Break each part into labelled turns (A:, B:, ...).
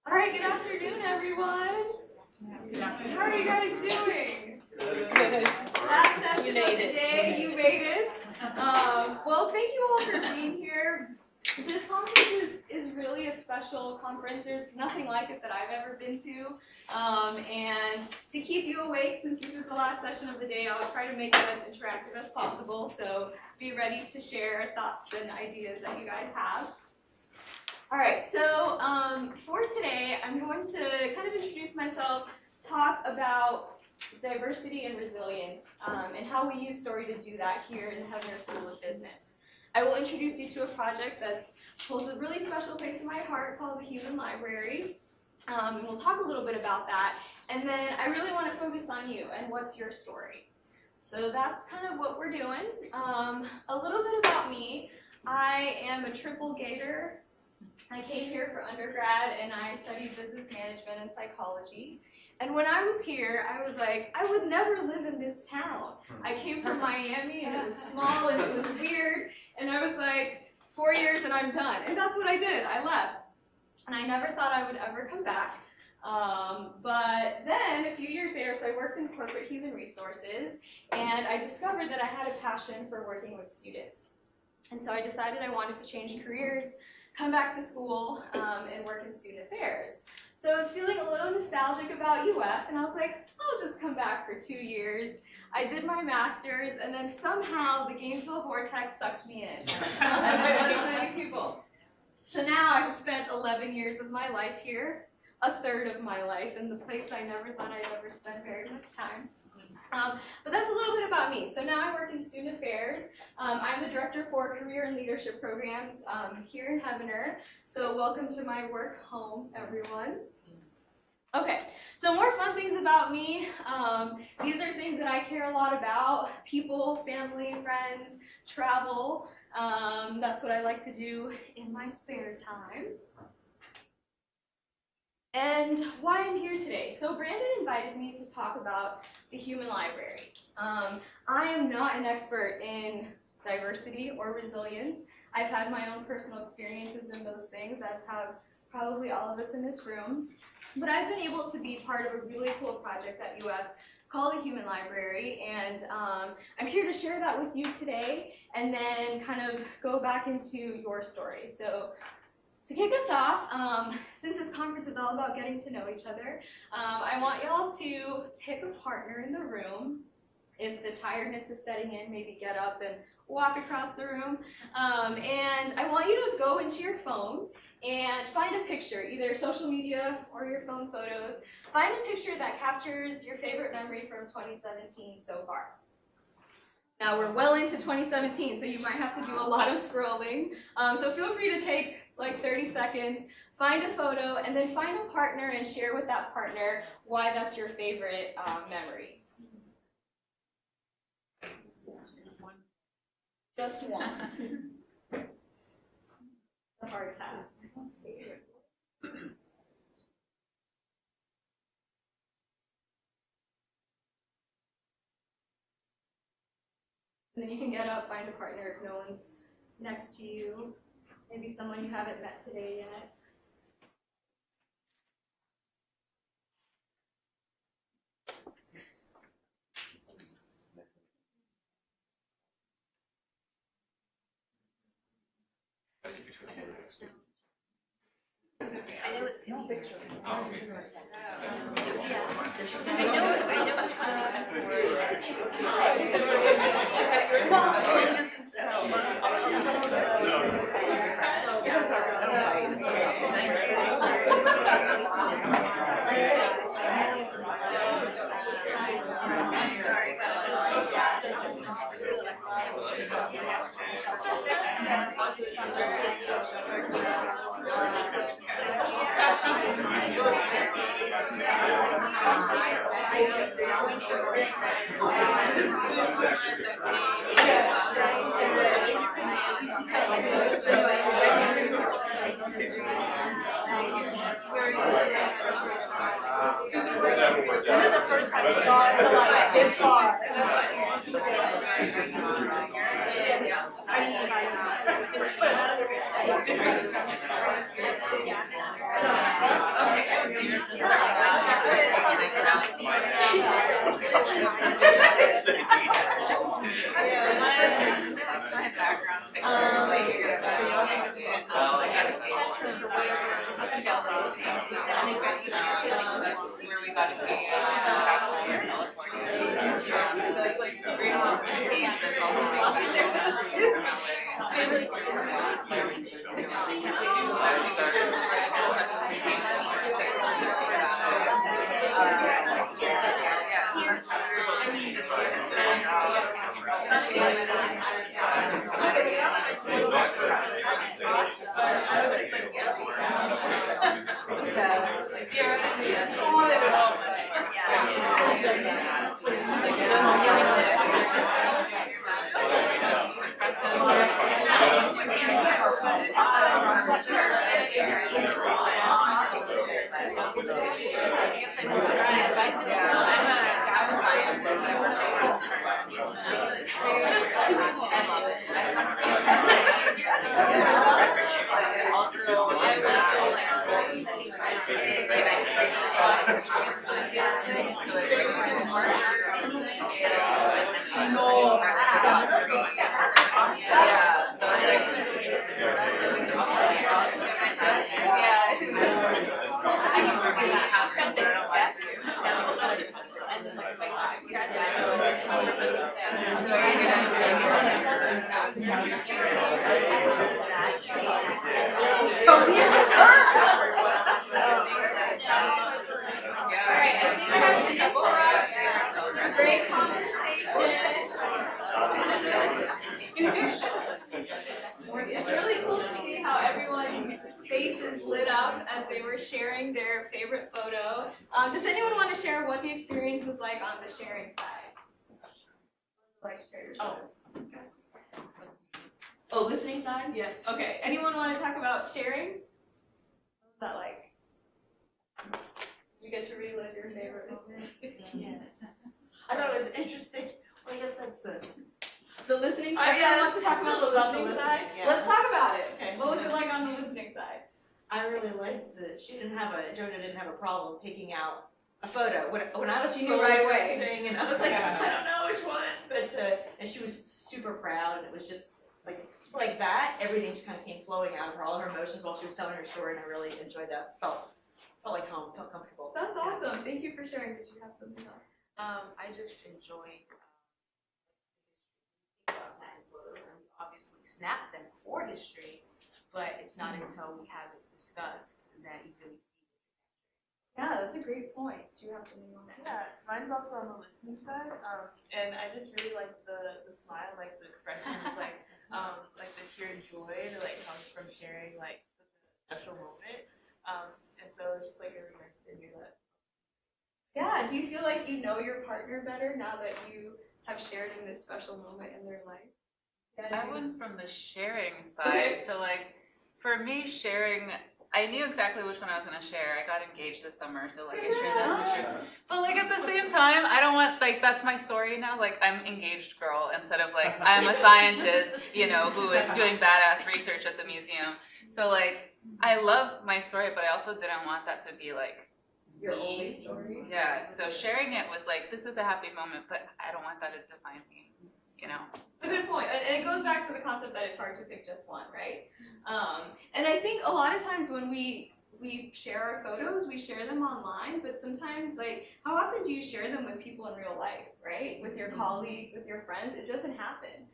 A: All right, good afternoon, everyone. How are you guys doing? Last session of the day, you made it. Well, thank you all for being here. This conference is really a special conference. There's nothing like it that I've ever been to. And to keep you awake, since this is the last session of the day, I'll try to make it as interactive as possible. So be ready to share thoughts and ideas that you guys have. All right, so for today, I'm going to kind of introduce myself, talk about diversity and resilience, and how we use story to do that here in the Hefner School of Business. I will introduce you to a project that holds a really special place in my heart called the Human Library, and we'll talk a little bit about that. And then I really want to focus on you and what's your story. So that's kind of what we're doing. A little bit about me. I am a triple Gator. I came here for undergrad and I studied business management and psychology. And when I was here, I was like, I would never live in this town. I came from Miami and it was small and it was weird. And I was like, 4 years and I'm done. And that's what I did. I left. And I never thought I would ever come back. But then a few years later, so I worked in corporate human resources and I discovered that I had a passion for working with students. And so I decided I wanted to change careers, come back to school, and work in student affairs. So I was feeling a little nostalgic about UF, and I was like, I'll just come back for 2 years. I did my master's, and then somehow the Gainesville vortex sucked me in, as it many people. So now I've spent 11 years of my life here, a third of my life in the place I never thought I'd ever spend very much time. But that's a little bit about me. So now I work in student affairs. I'm the director for career and leadership programs here in Hefner. So welcome to my work home, everyone. Okay, so more fun things about me. These are things that I care a lot about: people, family, friends, travel. That's what I like to do in my spare time. And why I'm here today. So Brandon invited me to talk about the Human Library. I am not an expert in diversity or resilience. I've had my own personal experiences in those things, as have probably all of us in this room. But I've been able to be part of a really cool project at UF called the Human Library, and I'm here to share that with you today, and then kind of go back into your story. So to kick us off, since this conference is all about getting to know each other, I want y'all to pick a partner in the room. If the tiredness is setting in, maybe get up and walk across the room. And I want you to go into your phone and find a picture, either social media or your phone photos. Find a picture that captures your favorite memory from 2017 so far. Now we're well into 2017, so you might have to do a lot of scrolling. So feel free to take like 30 seconds, find a photo, and then find a partner and share with that partner why that's your favorite memory. Just one. It's a hard task. And then you can get up, find a partner if no one's next to you. Maybe someone you haven't met today yet.
B: I know it's no picture.
A: Yeah.
B: This far.
C: Where we got engaged in
A: It's really cool to see how everyone's faces lit up as they were sharing their favorite photo. Does anyone want to share what the experience was like on the sharing side? Oh, listening side?
B: Yes.
A: Okay. Anyone want to talk about sharing? What was that like? Did you get to relive your favorite moment?
B: Yeah. I thought it was interesting. Well, I guess that's the
A: listening side.
B: yeah,
A: Wants to talk about the listening side?
B: Yeah.
A: Let's talk about it.
B: Okay.
A: What was it like on the listening side?
B: I really liked that Jonah didn't have a problem picking out a photo. When I was
A: She knew right away.
B: thing, and I was like, I don't know which one. But and she was super proud, and it was just like that. Everything just kind of came flowing out of her, all her emotions while she was telling her story, and I really enjoyed that. Felt like home. Felt comfortable.
A: That's awesome. Thank you for sharing. Did you have something else?
D: I just enjoyed obviously snap them for history, but it's not until we have it discussed that you really see.
A: Yeah, that's a great point. Do you have something on that?
E: Yeah, mine's also on the listening side, and I just really like the smile, like the expressions, like the pure joy that comes from sharing such a special moment, and so it's just really nice to hear that.
A: Yeah, do you feel like you know your partner better now that you have shared in this special moment in their life?
C: I went from the sharing side. So for me, sharing, I knew exactly which one I was gonna share. I got engaged this summer, so I shared that for sure. But at the same time, I don't want that's my story now. I'm engaged girl instead of I'm a scientist, who is doing badass research at the museum. So I love my story, but I also didn't want that to be
A: your only story.
C: Yeah. So sharing it was this is a happy moment, but I don't want that to define me.
A: It's a good point, and it goes back to the concept that it's hard to pick just one, right? And I think a lot of times when we share our photos, we share them online, but sometimes how often do you share them with people in real life, right? With your colleagues, with your friends? It doesn't happen.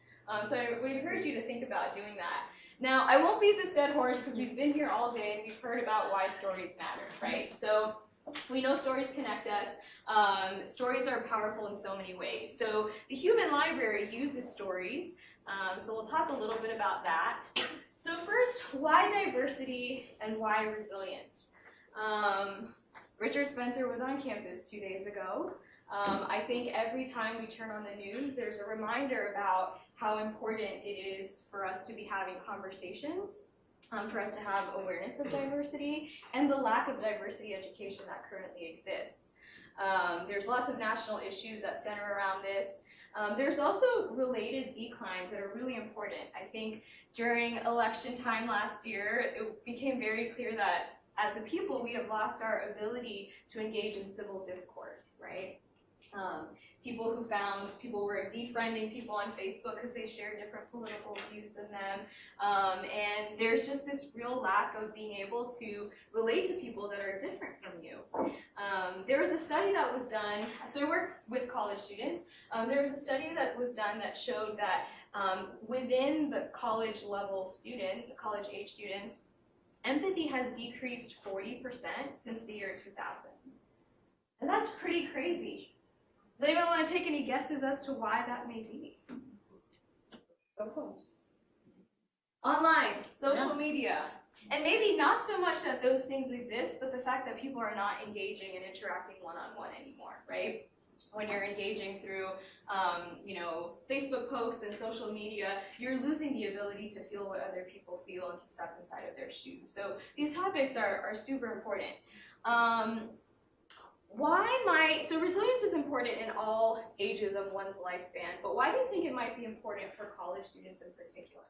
A: So I would encourage you to think about doing that. Now, I won't beat this dead horse because we've been here all day and we've heard about why stories matter, right? So we know stories connect us. Stories are powerful in so many ways. So the Human Library uses stories. So we'll talk a little bit about that. So first, why diversity and why resilience? Richard Spencer was on campus 2 days ago. I think every time we turn on the news, there's a reminder about how important it is for us to be having conversations, for us to have awareness of diversity, and the lack of diversity education that currently exists. There's lots of national issues that center around this. There's also related declines that are really important. I think during election time last year, it became very clear that as a people, we have lost our ability to engage in civil discourse, right? People were defriending people on Facebook because they shared different political views than them. And there's just this real lack of being able to relate to people that are different from you. There was a study that was done, so I work with college students. There was a study that was done that showed that within the college level student, the college age students, empathy has decreased 40% since the year 2000. And that's pretty crazy. Does anyone want to take any guesses as to why that may be? So close. Online, social media, and maybe not so much that those things exist, but the fact that people are not engaging and interacting one-on-one anymore, right? When you're engaging through, Facebook posts and social media, you're losing the ability to feel what other people feel and to step inside of their shoes. So these topics are super important. So resilience is important in all ages of one's lifespan, but why do you think it might be important for college students in particular?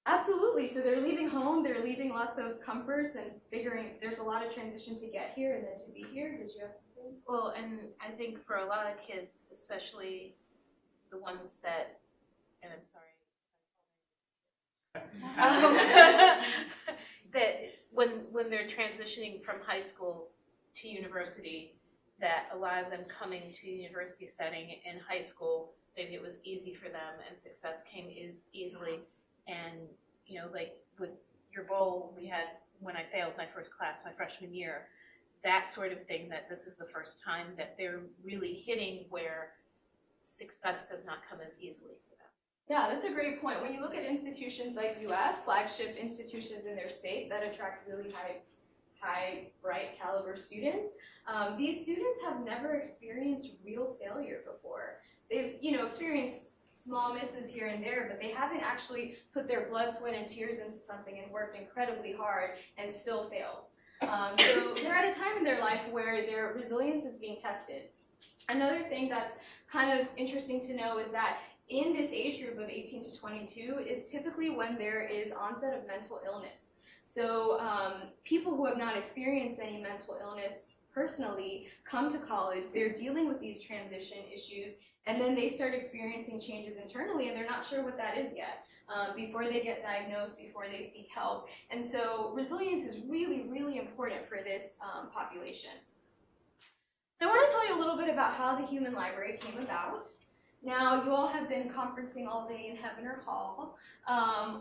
A: Absolutely, so they're leaving home, they're leaving lots of comforts and figuring, there's a lot of transition to get here and then to be here. Did you have something?
D: Well, and I think for a lot of kids, especially the ones that, and I'm sorry, that when they're transitioning from high school to university, that a lot of them coming to university setting in high school, maybe it was easy for them and success came easily. And, like with your bowl we had when I failed my first class my freshman year, that sort of thing, that this is the first time that they're really hitting where success does not come as easily for them.
A: Yeah, that's a great point. When you look at institutions like UF, flagship institutions in their state that attract really high, bright caliber students, these students have never experienced real failure before. They've, experienced small misses here and there, but they haven't actually put their blood, sweat, and tears into something and worked incredibly hard and still failed. So they're at a time in their life where their resilience is being tested. Another thing that's kind of interesting to know is that in this age group of 18 to 22 is typically when there is onset of mental illness. So people who have not experienced any mental illness personally come to college, they're dealing with these transition issues, and then they start experiencing changes internally, and they're not sure what that is yet before they get diagnosed, before they seek help. And so resilience is really, really important for this population. So I want to tell you a little bit about how the Human Library came about. Now, you all have been conferencing all day in Heavener Hall.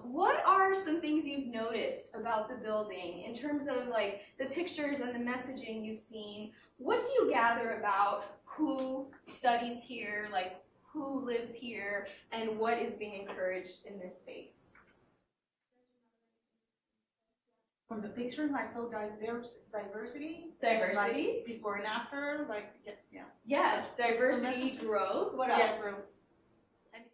A: What are some things you've noticed about the building in terms of like the pictures and the messaging you've seen? What do you gather about who studies here, like who lives here, and what is being encouraged in this space?
F: From the pictures, I saw diversity.
A: Diversity?
F: Like before and after, like, yeah.
A: Yes, diversity, growth. What else?
F: Yeah, growth.
A: Anything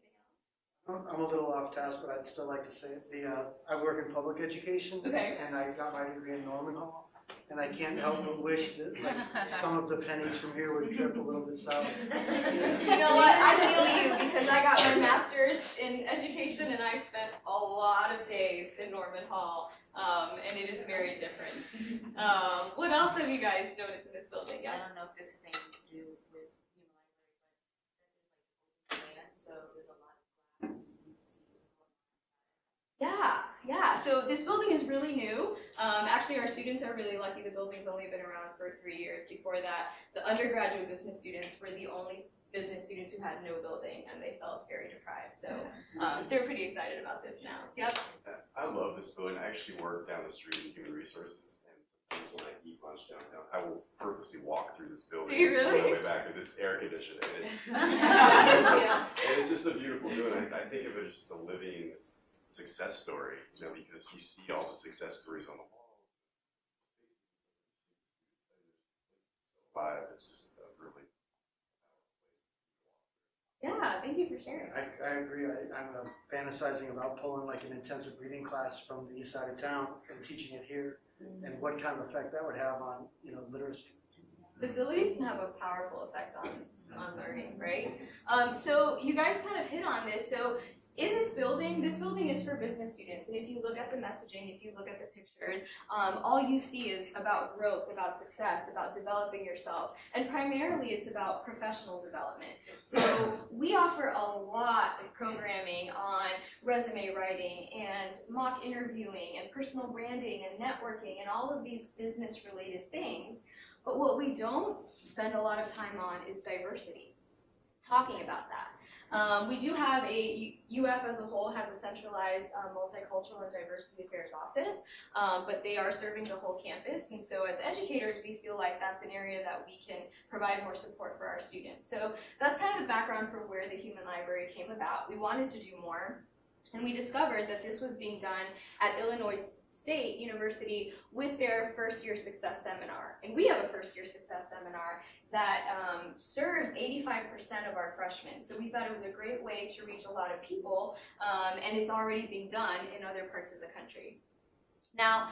A: else?
G: I'm a little off task, but I'd still like to say it. I work in public education,
A: Okay.
G: and I got my degree in Norman Hall, and I can't help but wish that some of the pennies from here would drip a little bit south.
A: You know what? I feel you because I got my master's in education and I spent a lot of days in Norman Hall, and it is very different. What else have you guys noticed in this building?
D: I don't know if this has anything to do with Human Library, but land, so there's a lot of glass. You can see what's going on.
A: Yeah. So this building is really new. Actually, our students are really lucky. The building's only been around for 3 years. Before that, the undergraduate business students were the only business students who had no building, and they felt very deprived. So they're pretty excited about this now. Yep.
H: I love this building. I actually work down the street in human resources, and sometimes when I eat lunch downtown, I will purposely walk through this building
A: Do you really?
H: on the way back because it's air conditioned and it's
A: Yeah.
H: and it's just a beautiful building. I think of it as just a living success story, because you see all the success stories on the walls. It's just a really
A: Yeah. Yeah, thank you for sharing.
G: I agree. I'm fantasizing about pulling like an intensive reading class from the east side of town and teaching it here, and what kind of effect that would have on, literacy.
A: Facilities can have a powerful effect on learning, right? So you guys kind of hit on this. So in this building is for business students, and if you look at the messaging, if you look at the pictures, all you see is about growth, about success, about developing yourself, and primarily it's about professional development. So we offer a lot of programming on resume writing and mock interviewing and personal branding and networking and all of these business-related things. But what we don't spend a lot of time on is diversity, talking about that. We do have UF as a whole has a centralized multicultural and diversity affairs office, but they are serving the whole campus. And so as educators, we feel like that's an area that we can provide more support for our students. So that's kind of the background for where the Human Library came about. We wanted to do more, and we discovered that this was being done at Illinois State University with their first year success seminar. And we have a first year success seminar that serves 85% of our freshmen. So we thought it was a great way to reach a lot of people, and it's already being done in other parts of the country. Now,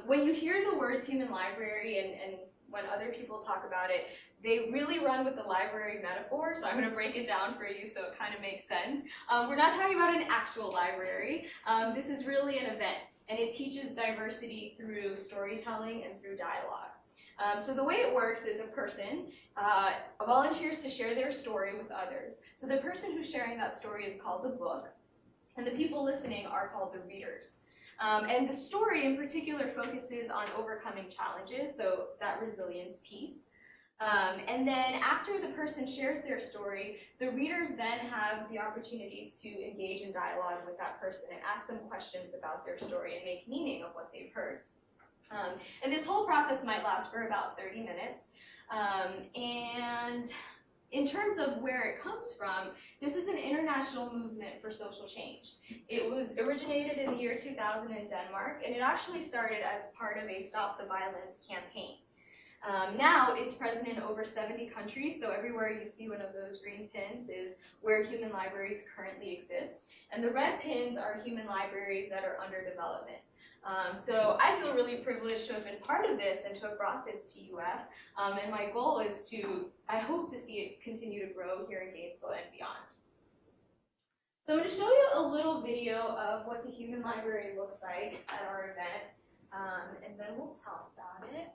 A: when you hear the words human library and when other people talk about it, they really run with the library metaphor, so I'm going to break it down for you so it kind of makes sense. We're not talking about an actual library. This is really an event, and it teaches diversity through storytelling and through dialogue. So the way it works is a person volunteers to share their story with others. So the person who's sharing that story is called the book, and the people listening are called the readers. And the story in particular focuses on overcoming challenges, so that resilience piece. And then after the person shares their story, the readers then have the opportunity to engage in dialogue with that person and ask them questions about their story and make meaning of what they've heard. And this whole process might last for about 30 minutes. And in terms of where it comes from, this is an international movement for social change. It was originated in the year 2000 in Denmark, and it actually started as part of a Stop the Violence campaign. Now it's present in over 70 countries, so everywhere you see one of those green pins is where human libraries currently exist. And the red pins are human libraries that are under development. So I feel really privileged to have been part of this and to have brought this to UF. And my goal is I hope to see it continue to grow here in Gainesville and beyond. So I'm going to show you a little video of what the Human Library looks like at our event, and then we'll talk about it.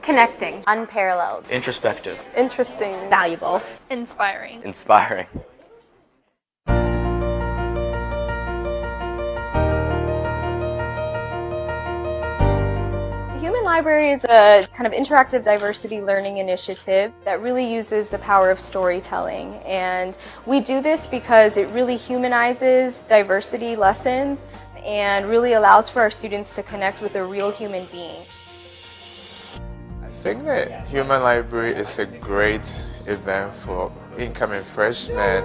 I: Connecting. Unparalleled.
J: Introspective.
I: Interesting.
K: Valuable.
L: Inspiring.
J: Inspiring.
L: The Human Library is a kind of interactive diversity learning initiative that really uses the power of storytelling. And we do this because it really humanizes diversity lessons and really allows for our students to connect with a real human being.
M: I think that Human Library is a great event for incoming freshmen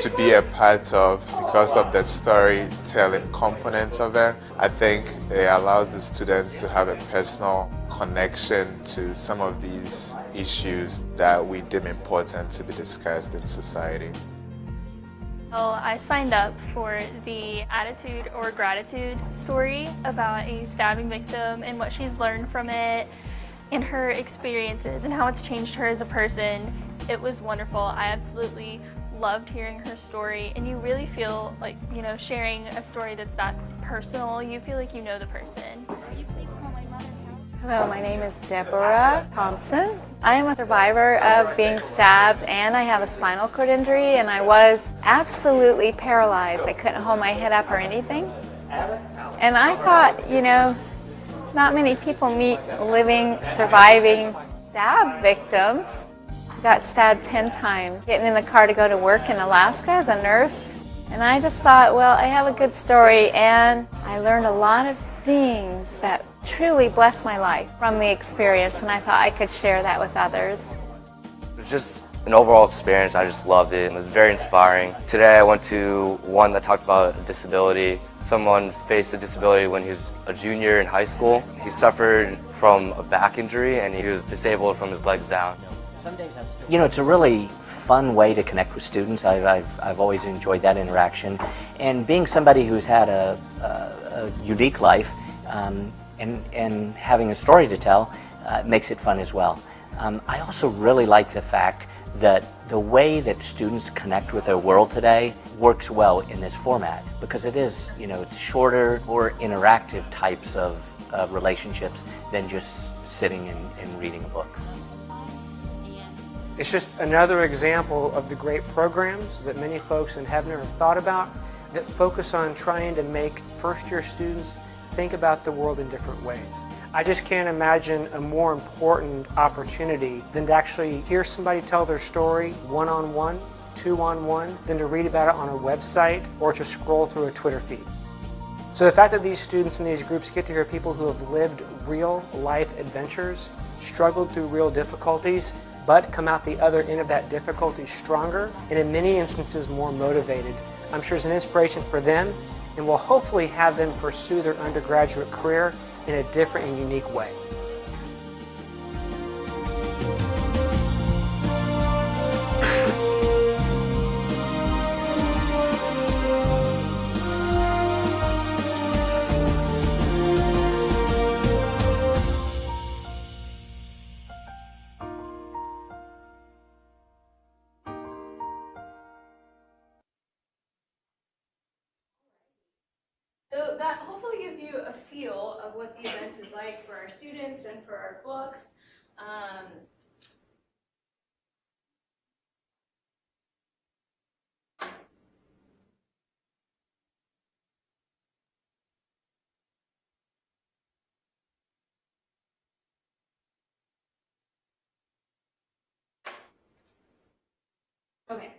M: to be a part of because of the storytelling components of it. I think it allows the students to have a personal connection to some of these issues that we deem important to be discussed in society.
K: Well, I signed up for the attitude or gratitude story about a stabbing victim and what she's learned from it, and her experiences and how it's changed her as a person. It was wonderful. I absolutely loved hearing her story, and you really feel like, sharing a story that's that personal, you feel like you know the person.
I: Will you please call my mother? Hello, my name is Deborah Thompson. I am a survivor of being stabbed, and I have a spinal cord injury, and I was absolutely paralyzed. I couldn't hold my head up or anything. And I thought, not many people meet living, surviving stab victims. I got stabbed 10 times, getting in the car to go to work in Alaska as a nurse. And I just thought, well, I have a good story, and I learned a lot of things that truly blessed my life from the experience, and I thought I could share that with others.
J: It's just An overall experience, I just loved it. It was very inspiring. Today I went to one that talked about disability. Someone faced a disability when he was a junior in high school. He suffered from a back injury and he was disabled from his legs down.
N: You know, it's a really fun way to connect with students. I've always enjoyed that interaction. And being somebody who's had a unique life and having a story to tell makes it fun as well. I also really like the fact that the way that students connect with their world today works well in this format, because it is, you know, it's shorter, more interactive types of relationships than just sitting and reading a book.
O: It's just another example of the great programs that many folks in Hebner have thought about that focus on trying to make first-year students think about the world in different ways. I just can't imagine a more important opportunity than to actually hear somebody tell their story one-on-one, two-on-one, than to read about it on a website or to scroll through a Twitter feed. So the fact that these students in these groups get to hear people who have lived real life adventures, struggled through real difficulties, but come out the other end of that difficulty stronger, and in many instances more motivated, I'm sure is an inspiration for them, and will hopefully have them pursue their undergraduate career in a different and unique way.
A: So that hopefully gives you a feel of what the event is like for our students and for our books. Okay,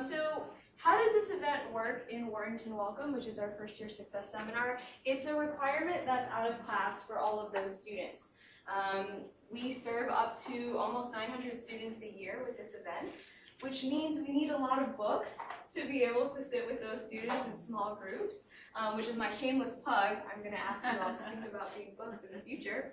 A: so how does this event work in Warrington Welcome, which is our first year success seminar? It's a requirement that's out of class for all of those students. We serve up to almost 900 students a year with this event, which means we need a lot of books to be able to sit with those students in small groups, which is my shameless plug. I'm going to ask you all to think about reading books in the future.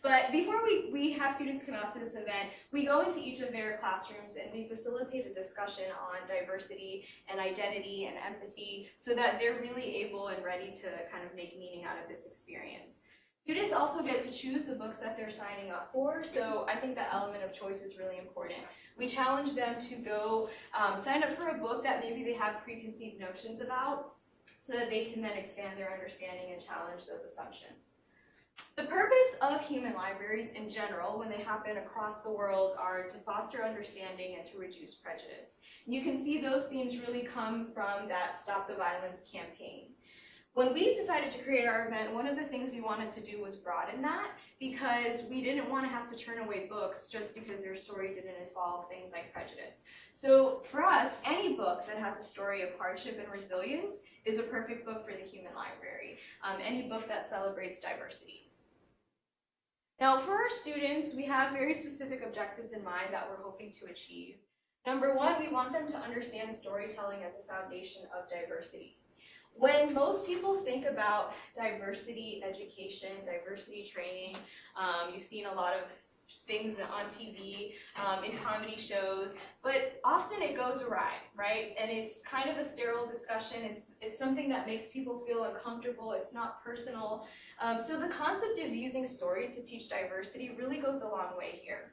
A: But before we have students come out to this event, we go into each of their classrooms and we facilitate a discussion on diversity and identity and empathy so that they're really able and ready to kind of make meaning out of this experience. Students also get to choose the books that they're signing up for, so I think that element of choice is really important. We challenge them to go sign up for a book that maybe they have preconceived notions about so that they can then expand their understanding and challenge those assumptions. The purpose of human libraries in general, when they happen across the world, are to foster understanding and to reduce prejudice. You can see those themes really come from that Stop the Violence campaign. When we decided to create our event, one of the things we wanted to do was broaden that because we didn't want to have to turn away books just because their story didn't involve things like prejudice. So for us, any book that has a story of hardship and resilience is a perfect book for the human library. Any book that celebrates diversity. Now for our students, we have very specific objectives in mind that we're hoping to achieve. Number one, we want them to understand storytelling as a foundation of diversity. When most people think about diversity education, diversity training, you've seen a lot of things on TV, in comedy shows, but often it goes awry, right? And it's kind of a sterile discussion. It's something that makes people feel uncomfortable. It's not personal. So the concept of using story to teach diversity really goes a long way here.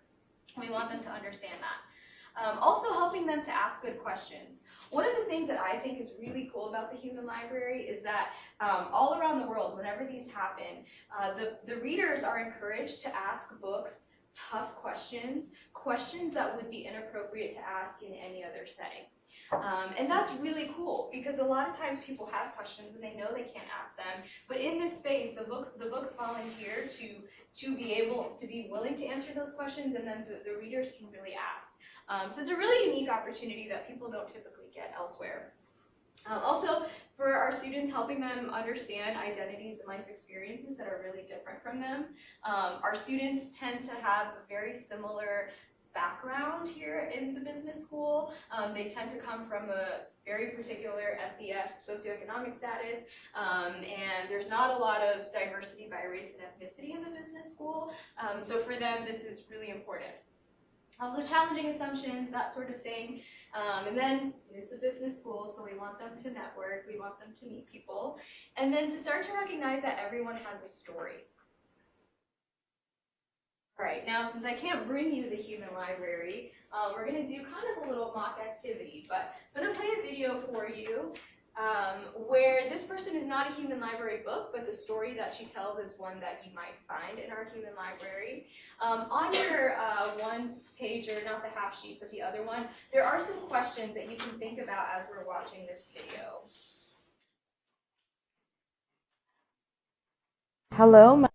A: We want them to understand that. Also helping them to ask good questions. One of the things that I think is really cool about the Human Library is that all around the world, whenever these happen, the readers are encouraged to ask books tough questions, questions that would be inappropriate to ask in any other setting. And that's really cool because a lot of times people have questions and they know they can't ask them, but in this space, the books volunteer to be willing to answer those questions, and then the readers can really ask. So it's a really unique opportunity that people don't typically get elsewhere. Also, for our students, helping them understand identities and life experiences that are really different from them. Our students tend to have very similar background here in the business school. They tend to come from a very particular SES, socioeconomic status, and there's not a lot of diversity by race and ethnicity in the business school. So for them, this is really important. Also challenging assumptions, that sort of thing. And then it's a business school, so we want them to network, we want them to meet people, and then to start to recognize that everyone has a story. All right, now since I can't bring you the human library, we're gonna do kind of a little mock activity, but I'm gonna play a video for you where this person is not a human library book, but the story that she tells is one that you might find in our human library. On your one pager, not the half sheet, but the other one, there are some questions that you can think about as we're watching this video.
P: Hello,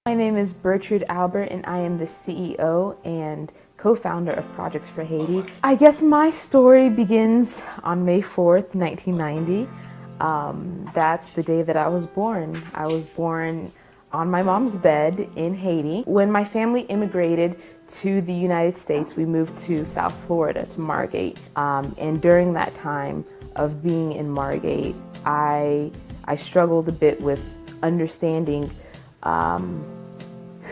P: my name is Bertrude Albert, and I am the CEO and co-founder of Projects for Haiti. I guess my story begins on May 4th, 1990. That's the day that I was born. I was born on my mom's bed in Haiti. When my family immigrated to the United States, we moved to South Florida, to Margate. And during that time of being in Margate, I struggled a bit with understanding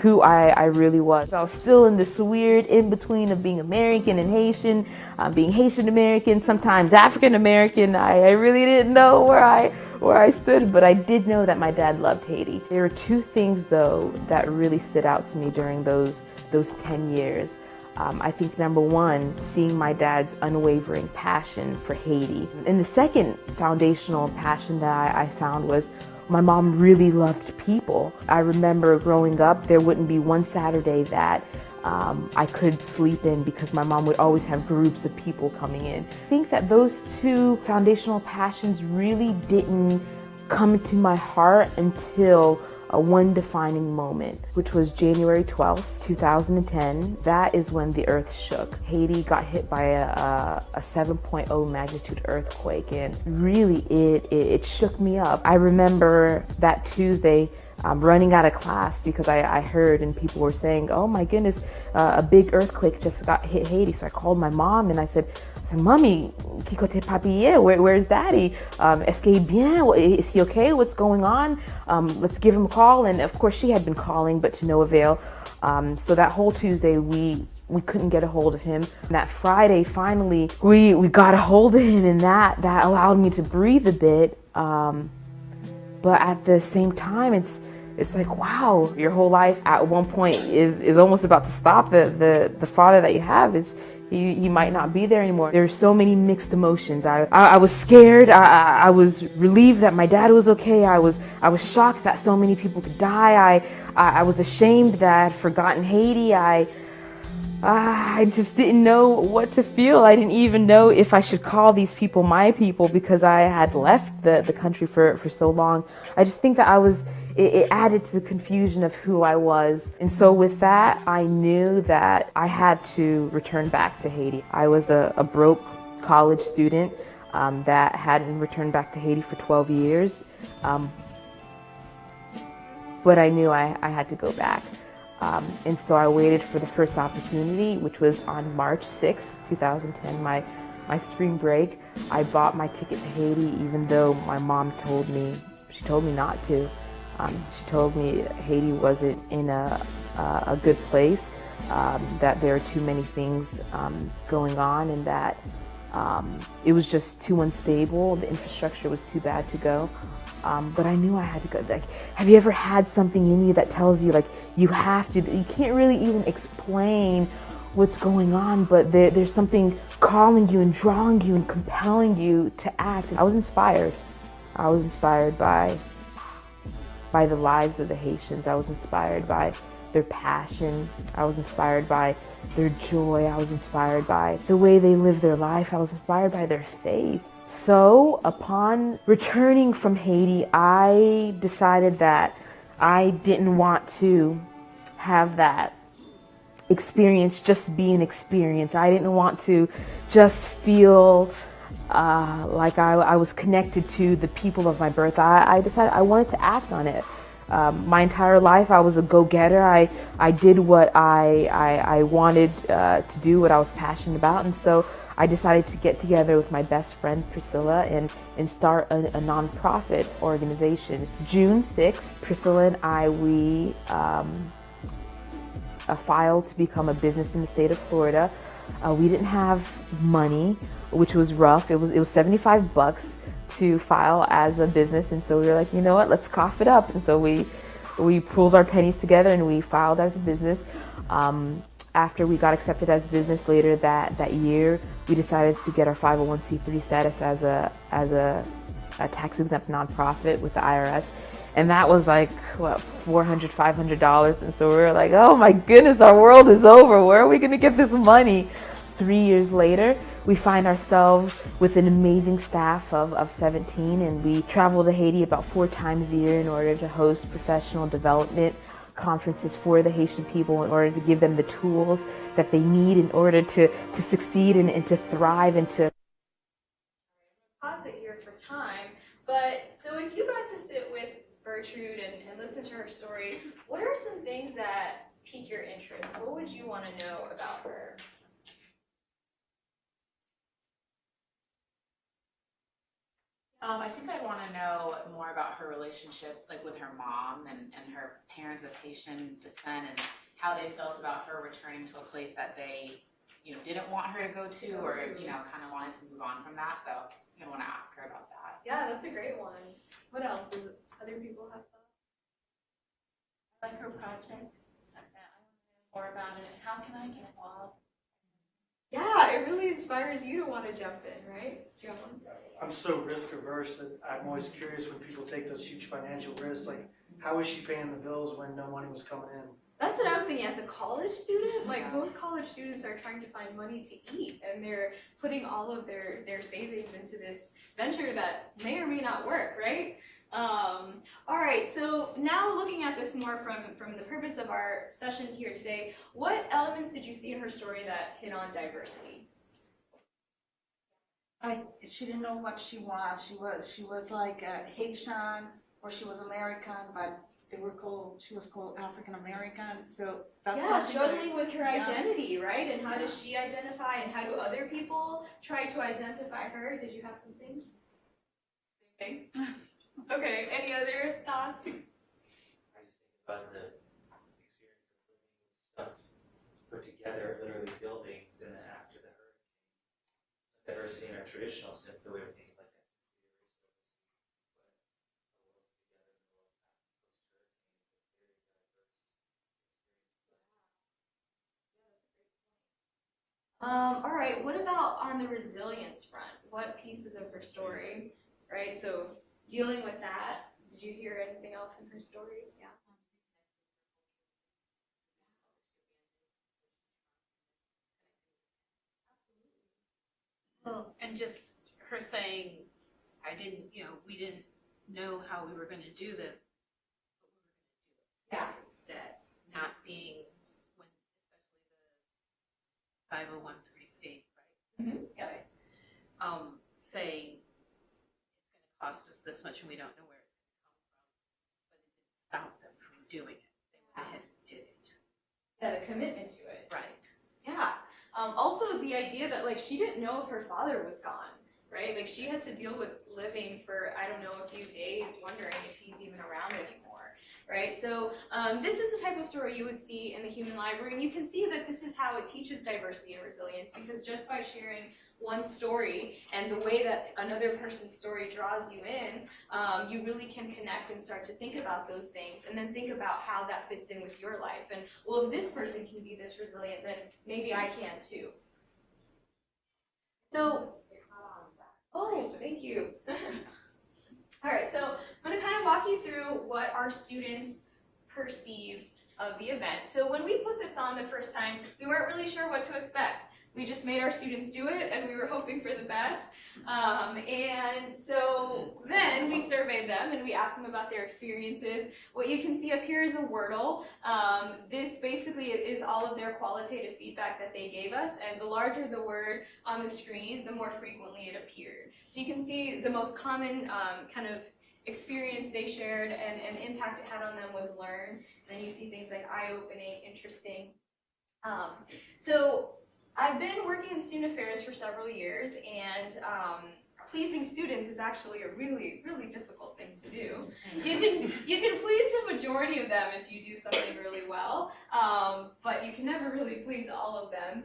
P: who I really was. I was still in this weird in-between of being American and Haitian, being Haitian American, sometimes African American. I really didn't know where I stood, but I did know that my dad loved Haiti. There were two things though that really stood out to me during those 10 years. I think number one, seeing my dad's unwavering passion for Haiti. And the second foundational passion that I found was my mom really loved people. I remember growing up, there wouldn't be one Saturday that I could sleep in because my mom would always have groups of people coming in. I think that those two foundational passions really didn't come into my heart until one defining moment, which was January 12th, 2010. That is when the earth shook. Haiti got hit by a 7.0 magnitude earthquake, and really it shook me up. I remember that Tuesday running out of class because I heard and people were saying, oh my goodness, a big earthquake just hit Haiti. So I called my mom and I said, Mommy, qui kote papi? Where's Daddy? Est-ce qu'il est bien? Is he okay? What's going on? Let's give him a call. And of course she had been calling, but to no avail. So that whole Tuesday, we couldn't get a hold of him. And that Friday, finally, we got a hold of him, and that allowed me to breathe a bit. But at the same time, it's like, wow, your whole life at one point is almost about to stop. The father that you have is, he might not be there anymore. There's so many mixed emotions. I was scared. I was relieved that my dad was okay. I was shocked that so many people could die. I was ashamed that I'd forgotten Haiti. I just didn't know what to feel. I didn't even know if I should call these people my people because I had left the country for so long. I just think that it added to the confusion of who I was. And so with that, I knew that I had to return back to Haiti. I was a broke college student that hadn't returned back to Haiti for 12 years. But I knew I had to go back. And so I waited for the first opportunity, which was on March 6, 2010, my spring break. I bought my ticket to Haiti, even though my mom told me not to. She told me Haiti wasn't in a good place, that there are too many things going on, and that it was just too unstable. The infrastructure was too bad to go. But I knew I had to go. Like, have you ever had something in you that tells you, like, you have to? You can't really even explain what's going on, but there's something calling you and drawing you and compelling you to act. I was inspired. I was inspired by the lives of the Haitians. I was inspired by their passion. I was inspired by their joy. I was inspired by the way they live their life. I was inspired by their faith. So upon returning from Haiti, I decided that I didn't want to have that experience just be an experience. I didn't want to just feel like I was connected to the people of my birth. I decided I wanted to act on it. My entire life I was a go-getter. I did what I wanted to do, what I was passionate about, and so I decided to get together with my best friend Priscilla and start a nonprofit organization. June 6th, Priscilla and I, we filed to become a business in the state of Florida. We didn't have money, which was rough. It was $75 to file as a business, and so we were like, you know what, let's cough it up. And so we pulled our pennies together and we filed as a business. After we got accepted as a business later that year, we decided to get our 501c3 status as a tax-exempt nonprofit with the IRS. And that was like, what, $400, $500. And so we were like, oh my goodness, our world is over. Where are we gonna get this money? 3 years later, we find ourselves with an amazing staff of 17, and we travel to Haiti about 4 times a year in order to host professional development conferences for the Haitian people, in order to give them the tools that they need in order to succeed and to thrive and to...
A: Pause it here for time, but so if you got to sit with Gertrude and listen to her story, what are some things that pique your interest? What would you want to know about her?
C: I think I'd want to know more about her relationship, like with her mom and her parents of Haitian descent, and how they felt about her returning to a place that they, didn't want her to go to, or kind of wanted to move on from that. So I want to ask her about that.
A: Yeah, that's a great one. What else? Does other people have thoughts?
F: I like her project. I want to know more about it. How can I get involved?
A: Yeah, it really inspires you to want to jump in, right? Do you have one?
G: I'm so risk averse that I'm always curious when people take those huge financial risks, like how is she paying the bills when no money was coming in?
A: That's what I was thinking as a college student. Like most college students are trying to find money to eat, and they're putting all of their savings into this venture that may or may not work, right? All right, so now looking at this more from the purpose of our session here today, what elements did you see in her story that hit on diversity?
F: She didn't know what she was. She was like Haitian, or she was American, but she was called African American. So that's
A: struggling with her identity, right? And how does she identify, and how do other people try to identify her? Did you have something? Okay. Okay, any other thoughts?
Q: I just think about the experience of living stuff put together, literally buildings, and then after the hurricane, diversity in our traditional sense, the way we're thinking like that.
A: All right, what about on the resilience front? What pieces of her story, right? So dealing with that, did you hear anything else in her story? Yeah.
D: Well, and just her saying, we didn't know how we were going to do this.
A: Yeah.
D: That not being, when especially the 501(c), right?
A: Mm-hmm. Yeah.
D: Saying it's going to cost us this much and we don't know where it's going to come from, but it didn't stop them from doing it. They went ahead and did it.
A: Yeah, the commitment to it.
D: Right.
A: Yeah. Also the idea that like she didn't know if her father was gone, right? Like she had to deal with living for, I don't know, a few days, wondering if he's even around anymore, right? So this is the type of story you would see in the Human Library, and you can see that this is how it teaches diversity and resilience, because just by sharing one story and the way that another person's story draws you in, you really can connect and start to think about those things, and then think about how that fits in with your life. And well, if this person can be this resilient, then maybe I can too. So, oh, thank you. All right, so I'm going to kind of walk you through what our students perceived of the event. So when we put this on the first time, we weren't really sure what to expect. We just made our students do it, and we were hoping for the best. And so then we surveyed them, and we asked them about their experiences. What you can see up here is a Wordle. This basically is all of their qualitative feedback that they gave us, and the larger the word on the screen, the more frequently it appeared. So you can see the most common kind of experience they shared and impact it had on them was learn. And then you see things like eye-opening, interesting. So I've been working in student affairs for several years, and pleasing students is actually a really, really difficult thing to do. You can please the majority of them if you do something really well, but you can never really please all of them.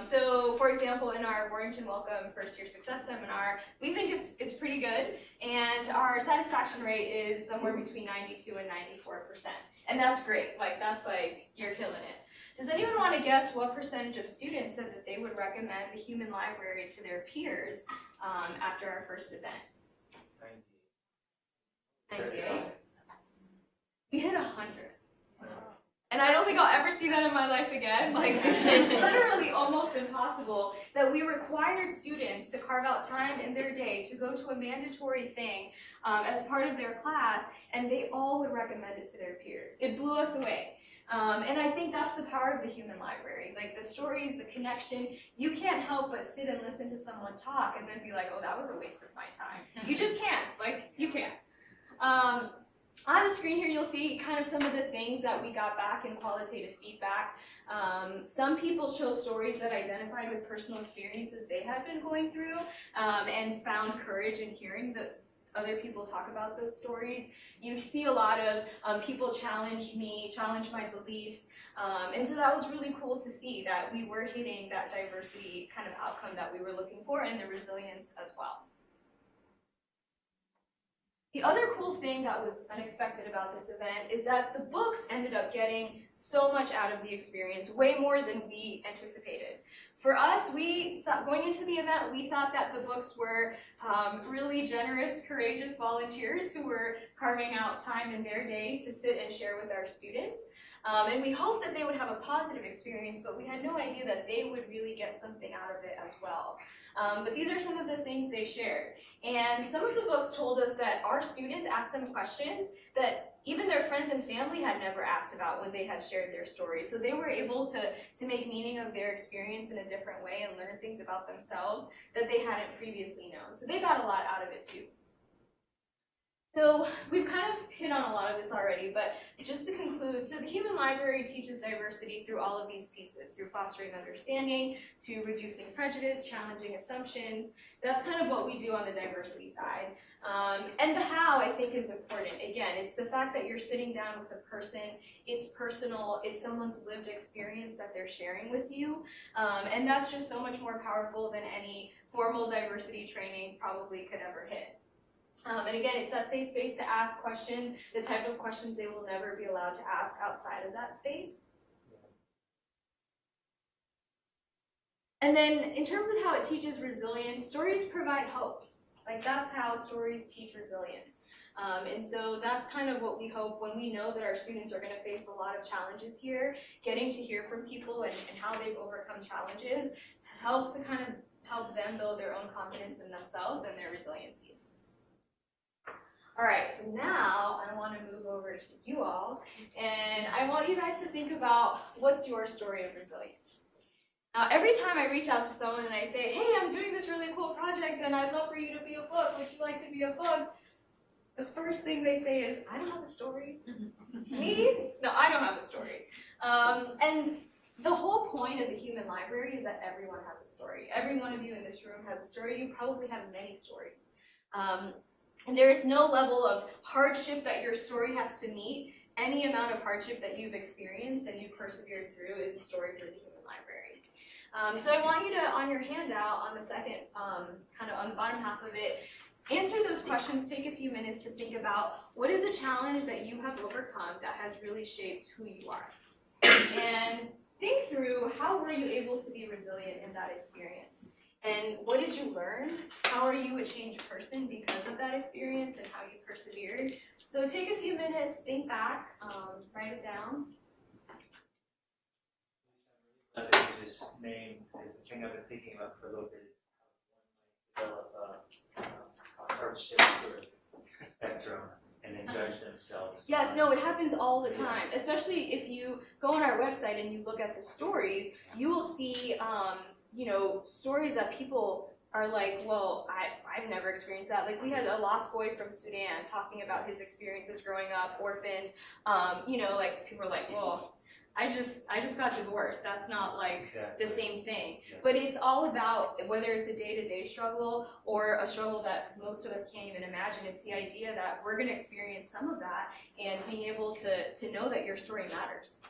A: So, for example, in our Warrington Welcome First Year Success Seminar, we think it's pretty good, and our satisfaction rate is somewhere between 92 and 94%, and that's great. Like that's like you're killing it. Does anyone want to guess what percentage of students said that they would recommend the human library to their peers after our first event? 98. We hit 100. And I don't think I'll ever see that in my life again. Like, it's literally almost impossible that we required students to carve out time in their day to go to a mandatory thing as part of their class, and they all would recommend it to their peers. It blew us away. And I think that's the power of the human library. Like the stories, the connection, you can't help but sit and listen to someone talk and then be like, oh, that was a waste of my time. You just can't, like, you can't. On the screen here, you'll see kind of some of the things that we got back in qualitative feedback. Some people chose stories that identified with personal experiences they had been going through and found courage in hearing other people talk about those stories. You see a lot of people challenge me, challenge my beliefs, and so that was really cool to see that we were hitting that diversity kind of outcome that we were looking for and the resilience as well. The other cool thing that was unexpected about this event is that the books ended up getting so much out of the experience, way more than we anticipated. For us, going into the event, we thought that the books were really generous, courageous volunteers who were carving out time in their day to sit and share with our students. And we hoped that they would have a positive experience, but we had no idea that they would really get something out of it as well. But these are some of the things they shared. And some of the books told us that our students asked them questions that even their friends and family had never asked about when they had shared their stories. So they were able to make meaning of their experience in a different way and learn things about themselves that they hadn't previously known. So they got a lot out of it too. So we've kind of hit on a lot of this already, but just to conclude, so the human library teaches diversity through all of these pieces, through fostering understanding, to reducing prejudice, challenging assumptions. That's kind of what we do on the diversity side. And the how, I think, is important. Again, it's the fact that you're sitting down with a person, it's personal, it's someone's lived experience that they're sharing with you, and that's just so much more powerful than any formal diversity training probably could ever hit. And again, it's that safe space to ask questions, the type of questions they will never be allowed to ask outside of that space. And then in terms of how it teaches resilience, stories provide hope. Like that's how stories teach resilience. And so that's kind of what we hope when we know that our students are going to face a lot of challenges here. Getting to hear from people and how they've overcome challenges helps to kind of help them build their own confidence in themselves and their resiliency. All right, so now I want to move over to you all, and I want you guys to think about what's your story of resilience. Now, every time I reach out to someone and I say, hey, I'm doing this really cool project and I'd love for you to be a book, would you like to be a book? The first thing they say is, I don't have a story. Me? No, I don't have a story. And the whole point of the human library is that everyone has a story. Every one of you in this room has a story. You probably have many stories. And there is no level of hardship that your story has to meet. Any amount of hardship that you've experienced and you've persevered through is a story for the human library. So I want you to, on your handout, on the second, kind of on the bottom half of it, answer those questions. Take a few minutes to think about what is a challenge that you have overcome that has really shaped who you are. And think through how were you able to be resilient in that experience. And what did you learn? How are you a changed person because of that experience and how you persevered? So take a few minutes, think back, write it down.
Q: I think this name is the thing I've been thinking about for a little bit, is how one might develop a hardship sort of spectrum and then judge themselves.
A: Yes, no, it happens all the time, especially if you go on our website and you look at the stories, you will see you know, stories that people are like, well, I've never experienced that. Like we had a lost boy from Sudan talking about his experiences growing up, orphaned. You know, like people are like, well, I just got divorced. That's not like the same thing.
Q: Yeah.
A: But it's all about whether it's a day-to-day struggle or a struggle that most of us can't even imagine. It's the idea that we're going to experience some of that and being able to know that your story matters.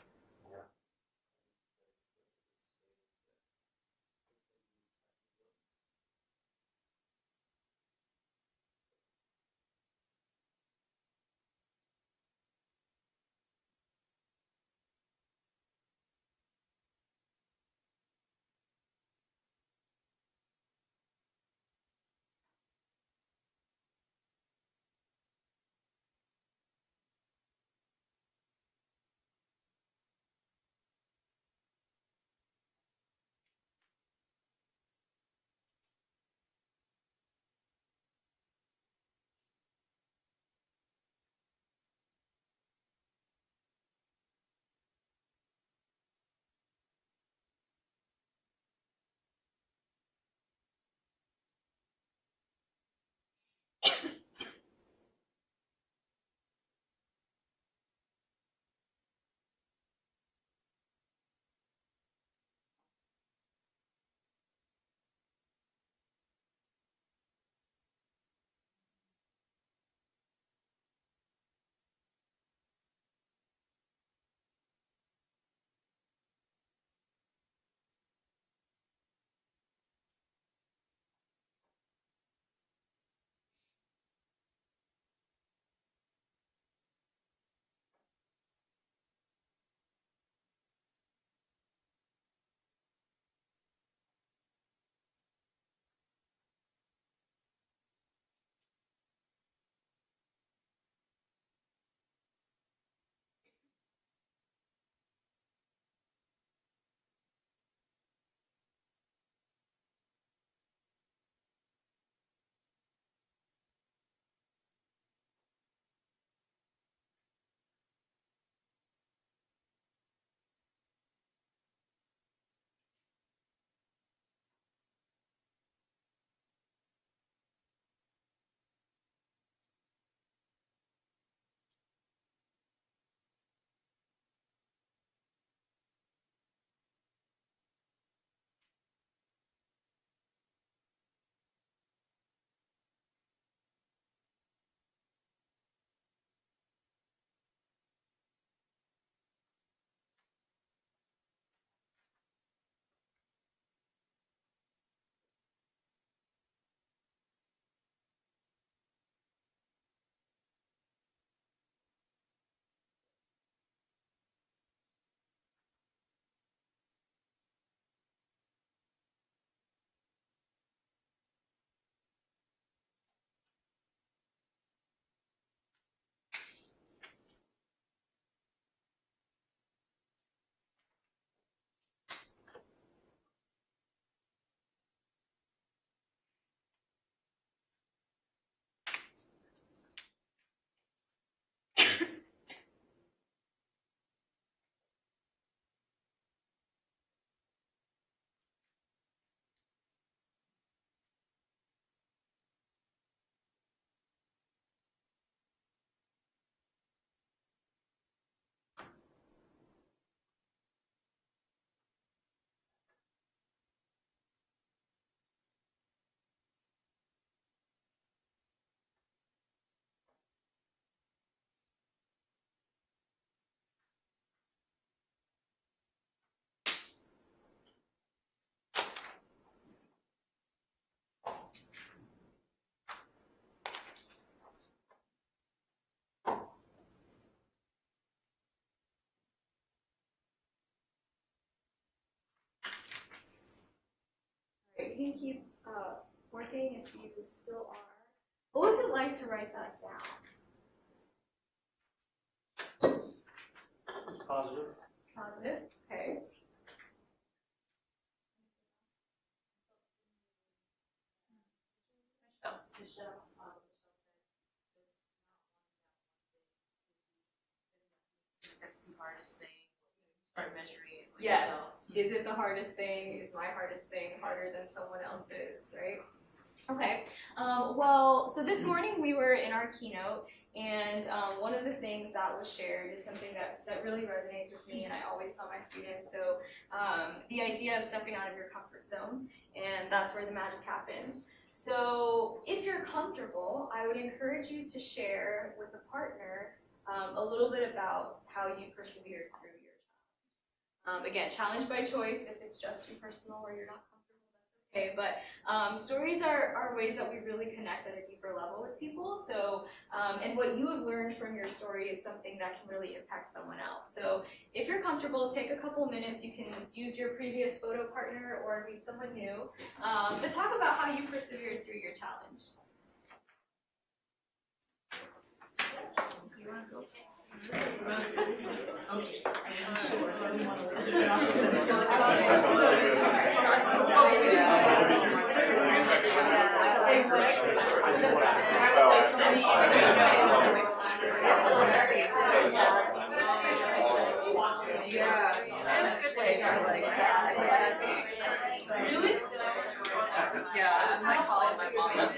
A: You can keep working if you still are. What was it like to write that down?
G: It's positive.
A: Positive? Okay. Michelle.
D: That's the hardest thing.
E: start measuring it with
A: Yes.
E: yourself.
A: Is it the hardest thing? Is my hardest thing harder than someone else's, right? Okay, well, so this morning we were in our keynote, and one of the things that was shared is something that really resonates with me, and I always tell my students. So the idea of stepping out of your comfort zone, and that's where the magic happens. So if you're comfortable, I would encourage you to share with a partner a little bit about how you persevered through your challenge. Again, challenge by choice. If it's just too personal or you're not comfortable, that's okay. But stories are ways that we really connect at a deeper level with people. So, and what you have learned from your story is something that can really impact someone else. So if you're comfortable, take a couple minutes. You can use your previous photo partner or meet someone new. But talk about how you persevered through your challenge. You want to go?
C: Yeah, I'm like calling my mom.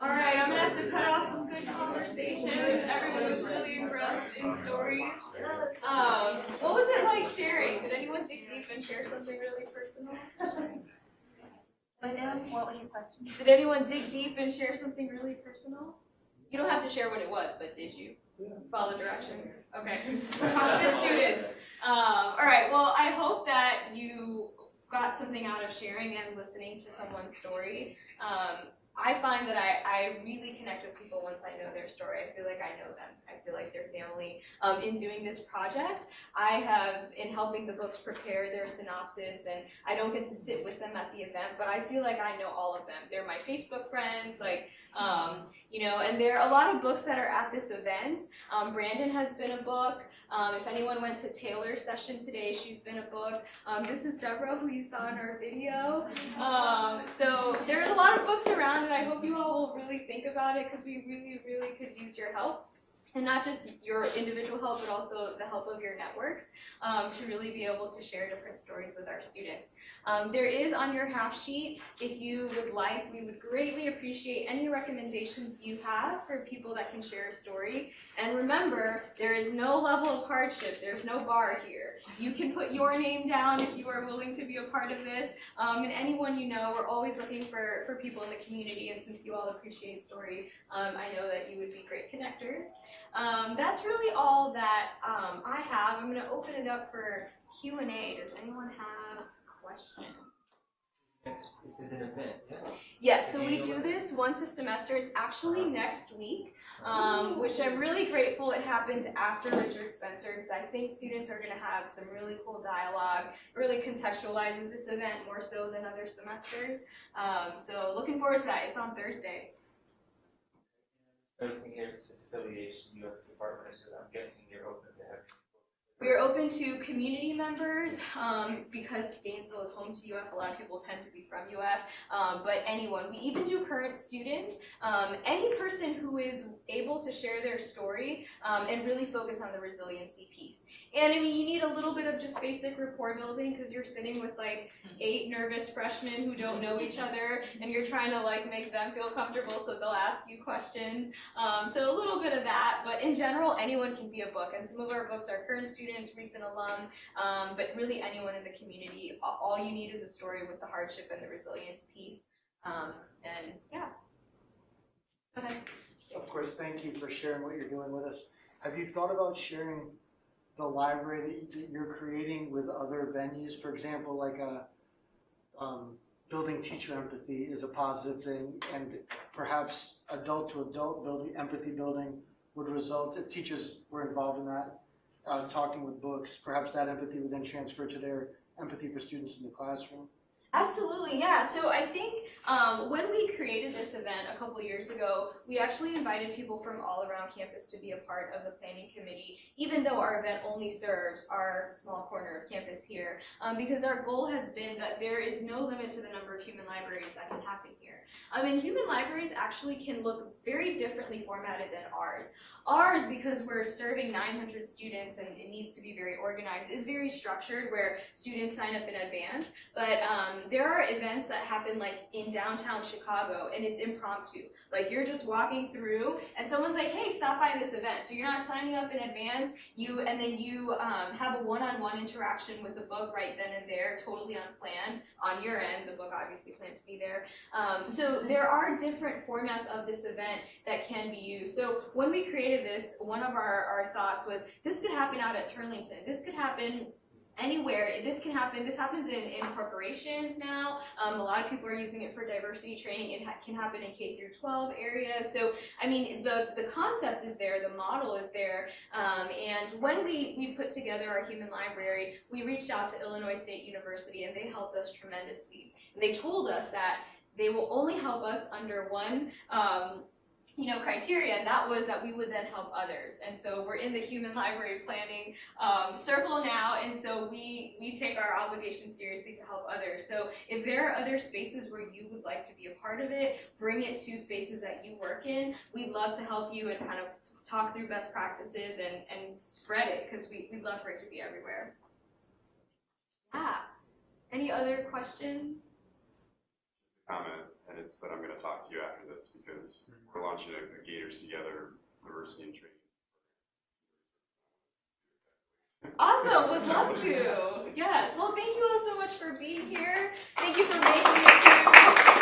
A: All right, I'm gonna have to cut off some good conversation. Everyone was really engrossed in stories. What was it like sharing? Did anyone dig deep and share something really personal?
C: What was your question?
A: Did anyone dig deep and share something really personal? You don't have to share what it was, but did you? Follow directions. Okay. Good students. All right, well, I hope that you got something out of sharing and listening to someone's story. I find that I really connect with people once I know their story. I feel like I know them. I feel like their family family in doing this project. I have, in helping the books prepare their synopsis, and I don't get to sit with them at the event, but I feel like I know all of them. They're my Facebook friends, like, you know, and there are a lot of books that are at this event. Brandon has been a book. If anyone went to Taylor's session today, she's been a book. This is Deborah, who you saw in our video. So there's a lot of books around, and I hope you all will really think about it, because we really, really could use your help. And not just your individual help, but also the help of your networks to really be able to share different stories with our students. There is on your half sheet, if you would like, we would greatly appreciate any recommendations you have for people that can share a story. And remember, there is no level of hardship. There's no bar here. You can put your name down if you are willing to be a part of this. And anyone you know, we're always looking for people in the community. And since you all appreciate story, I know that you would be great connectors. That's really all that I have. I'm going to open it up for Q&A. Does anyone have a question?
Q: This is an event, yeah?
A: Yeah, so we do this once a semester. It's actually next week, which I'm really grateful it happened after Richard Spencer, because I think students are going to have some really cool dialogue. It really contextualizes this event more so than other semesters. So looking forward to that. It's on Thursday.
Q: Noticing here, this affiliation, you have the department, so I'm guessing you're open to having.
A: We are open to community members because Gainesville is home to UF. A lot of people tend to be from UF, but anyone. We even do current students. Any person who is able to share their story and really focus on the resiliency piece. And I mean, you need a little bit of just basic rapport building because you're sitting with like 8 nervous freshmen who don't know each other, and you're trying to like make them feel comfortable, so they'll ask you questions. So a little bit of that, but in general, anyone can be a book, and some of our books are current students, recent alum, but really anyone in the community. All you need is a story with the hardship and the resilience piece. And yeah. Go ahead.
G: Of course, thank you for sharing what you're doing with us. Have you thought about sharing the library that you're creating with other venues? For example, like building teacher empathy is a positive thing, and perhaps adult to adult building, empathy building would result, if teachers were involved in that, talking with books, perhaps that empathy would then transfer to their empathy for students in the classroom.
A: Absolutely, yeah. So I think when we created this event a couple years ago, we actually invited people from all around campus to be a part of the planning committee, even though our event only serves our small corner of campus here, because our goal has been that there is no limit to the number of human libraries that can happen here. And human libraries actually can look very differently formatted than ours. Ours, because we're serving 900 students and it needs to be very organized, is very structured where students sign up in advance, but there are events that happen like in downtown Chicago and it's impromptu. Like you're just walking through and someone's like, hey, stop by this event. So you're not signing up in advance, and then you have a one-on-one interaction with the book right then and there, totally unplanned on your end. The book obviously planned to be there. So there are different formats of this event that can be used. So when we created this, one of our thoughts was this could happen out at Turlington. This could happen anywhere. This happens in corporations now. A lot of people are using it for diversity training. It can happen in K through 12 areas. So, I mean, the concept is there, the model is there. And when we put together our human library, we reached out to Illinois State University and they helped us tremendously. And they told us that they will only help us under one criteria, and that was that we would then help others. And so we're in the human library planning circle now, and so we take our obligation seriously to help others. So if there are other spaces where you would like to be a part of it, bring it to spaces that you work in. We'd love to help you and kind of talk through best practices and spread it, because we'd love for it to be everywhere. Yeah. Any other questions?
H: Comment, and it's that I'm going to talk to you after this because we're launching a Gators Together diversity and training.
A: Awesome, would love to. Yes, well, thank you all so much for being here. Thank you for making it through.